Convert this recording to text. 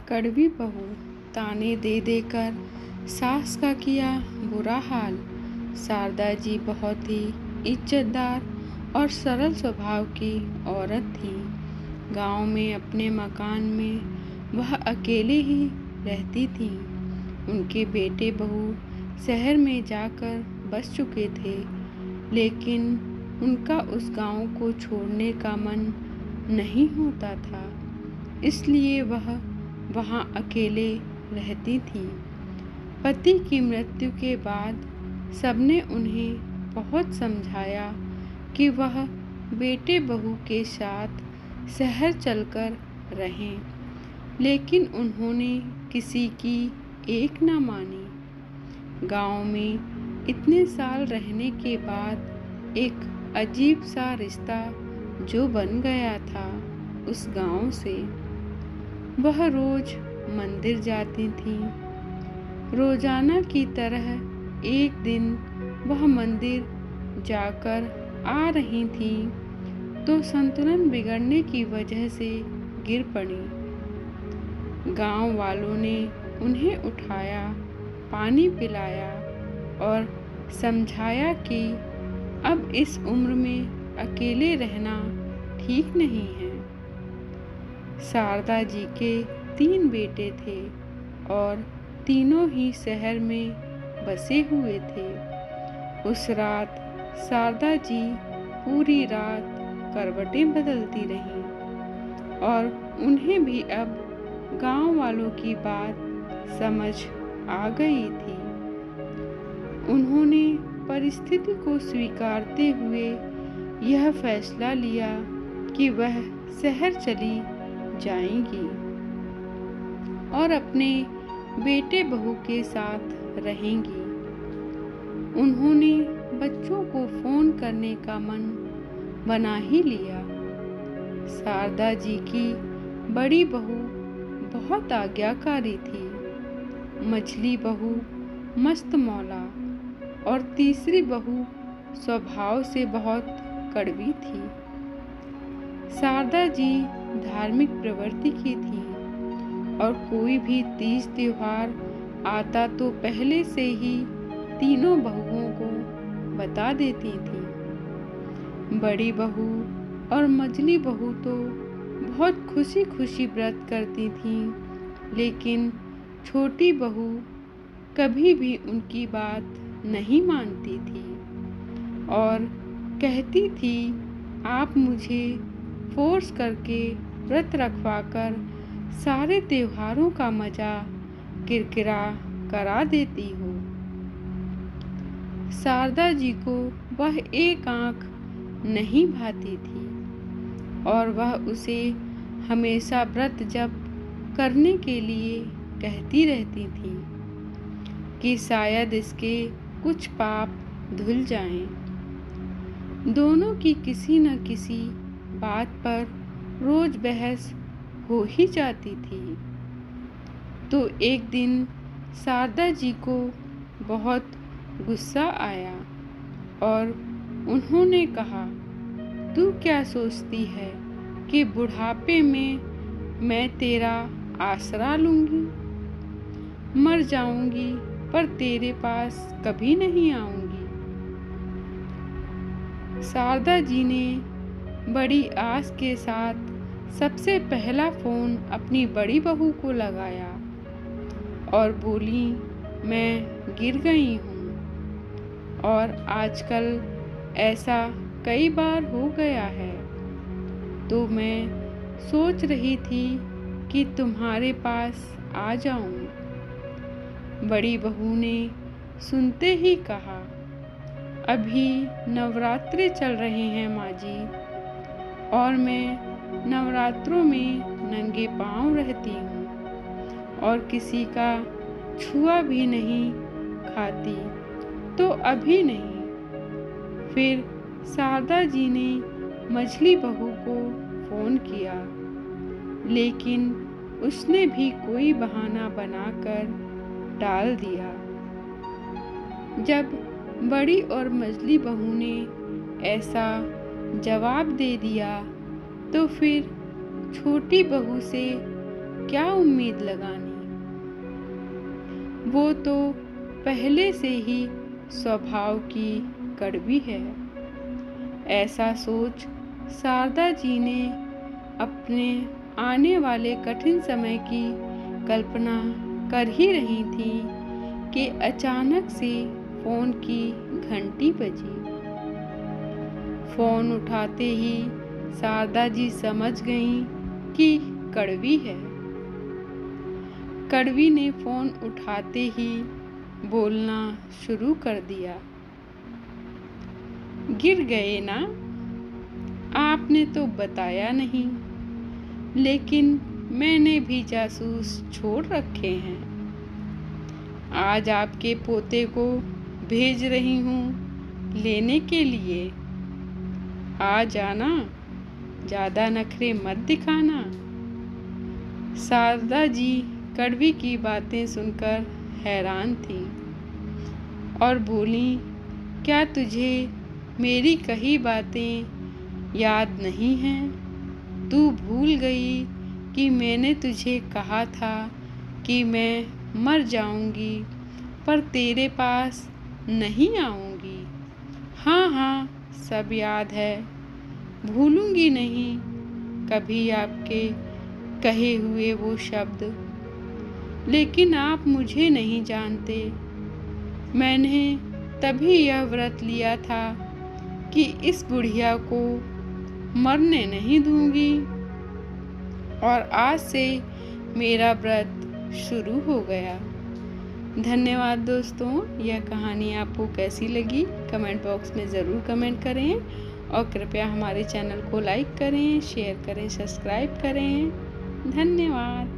कड़वी बहू ताने दे देकर सास का किया बुरा हाल। शारदा जी बहुत ही इज्जतदार और सरल स्वभाव की औरत थी। गांव में अपने मकान में वह अकेले ही रहती थी। उनके बेटे बहू शहर में जाकर बस चुके थे, लेकिन उनका उस गांव को छोड़ने का मन नहीं होता था, इसलिए वह वहाँ अकेले रहती थी। पति की मृत्यु के बाद सबने उन्हें बहुत समझाया कि वह बेटे बहू के साथ शहर चलकर रहें, लेकिन उन्होंने किसी की एक न मानी। गांव में इतने साल रहने के बाद एक अजीब सा रिश्ता जो बन गया था उस गांव से। वह रोज मंदिर जाती थी। रोजाना की तरह एक दिन वह मंदिर जाकर आ रही थी तो संतुलन बिगड़ने की वजह से गिर पड़ी। गांव वालों ने उन्हें उठाया, पानी पिलाया और समझाया कि अब इस उम्र में अकेले रहना ठीक नहीं है। शारदा जी के 3 बेटे थे और तीनों ही शहर में बसे हुए थे। उस रात शारदा जी पूरी रात करवटें बदलती रहीं और उन्हें भी अब गांव वालों की बात समझ आ गई थी। उन्होंने परिस्थिति को स्वीकारते हुए यह फैसला लिया कि वह शहर चली जाएंगी और अपने बेटे बहू के साथ रहेंगी। उन्होंने बच्चों को फोन करने का मन बना ही लिया। शारदा जी की बड़ी बहू बहुत आज्ञाकारी थी, मझली बहू मस्त मौला और तीसरी बहू स्वभाव से बहुत कड़वी थी। शारदा जी धार्मिक प्रवृत्ति की थी और कोई भी तीज त्योहार आता तो पहले से ही तीनों बहुओं को बता देती थी। बड़ी बहू और मझली बहू तो बहुत खुशी खुशी व्रत करती थी, लेकिन छोटी बहू कभी भी उनकी बात नहीं मानती थी और कहती थी, आप मुझे फोर्स करके व्रत रखवाकर सारे त्योहारों का मजा किरकिरा करा देती हो। शारदा जी को वह एक आंख नहीं भाती थी और वह उसे हमेशा व्रत जप करने के लिए कहती रहती थी कि शायद इसके कुछ पाप धुल जाएं। दोनों की किसी न किसी बात पर रोज बहस हो ही जाती थी। तो एक दिन शारदा जी को बहुत गुस्सा आया और उन्होंने कहा, तू क्या सोचती है कि बुढ़ापे में मैं तेरा आसरा लूंगी? मर जाऊंगी पर तेरे पास कभी नहीं आऊंगी। शारदा जी ने बड़ी आस के साथ सबसे पहला फोन अपनी बड़ी बहू को लगाया और बोली, मैं गिर गई हूँ और आजकल ऐसा कई बार हो गया है, तो मैं सोच रही थी कि तुम्हारे पास आ जाऊं। बड़ी बहू ने सुनते ही कहा, अभी नवरात्रे चल रहे हैं माँ जी, और मैं नवरात्रों में नंगे पांव रहती हूँ और किसी का छुआ भी नहीं खाती, तो अभी नहीं। फिर शारदा जी ने मझली बहू को फोन किया, लेकिन उसने भी कोई बहाना बनाकर टाल दिया। जब बड़ी और मझली बहू ने ऐसा जवाब दे दिया तो फिर छोटी बहू से क्या उम्मीद लगानी। वो तो पहले से ही स्वभाव की कड़वी है। ऐसा सोच शारदा जी ने अपने आने वाले कठिन समय की कल्पना कर ही रही थी कि अचानक से फोन की घंटी बजी। फोन उठाते ही शारदा जी समझ गईं कि कड़वी है। कड़वी ने फोन उठाते ही बोलना शुरू कर दिया। गिर गए ना? आपने तो बताया नहीं, लेकिन मैंने भी जासूस छोड़ रखे हैं। आज आपके पोते को भेज रही हूँ लेने के लिए। आ जाना, ज़्यादा नखरे मत दिखाना। शारदा जी कड़वी की बातें सुनकर हैरान थी और बोली, क्या तुझे मेरी कही बातें याद नहीं हैं? तू भूल गई कि मैंने तुझे कहा था कि मैं मर जाऊंगी पर तेरे पास नहीं आऊंगी। हाँ हाँ, सब याद है, भूलूंगी नहीं कभी आपके कहे हुए वो शब्द। लेकिन आप मुझे नहीं जानते। मैंने तभी यह व्रत लिया था कि इस बुढ़िया को मरने नहीं दूंगी, और आज से मेरा व्रत शुरू हो गया। धन्यवाद दोस्तों। यह कहानी आपको कैसी लगी कमेंट बॉक्स में ज़रूर कमेंट करें और कृपया हमारे चैनल को लाइक करें, शेयर करें, सब्सक्राइब करें। धन्यवाद।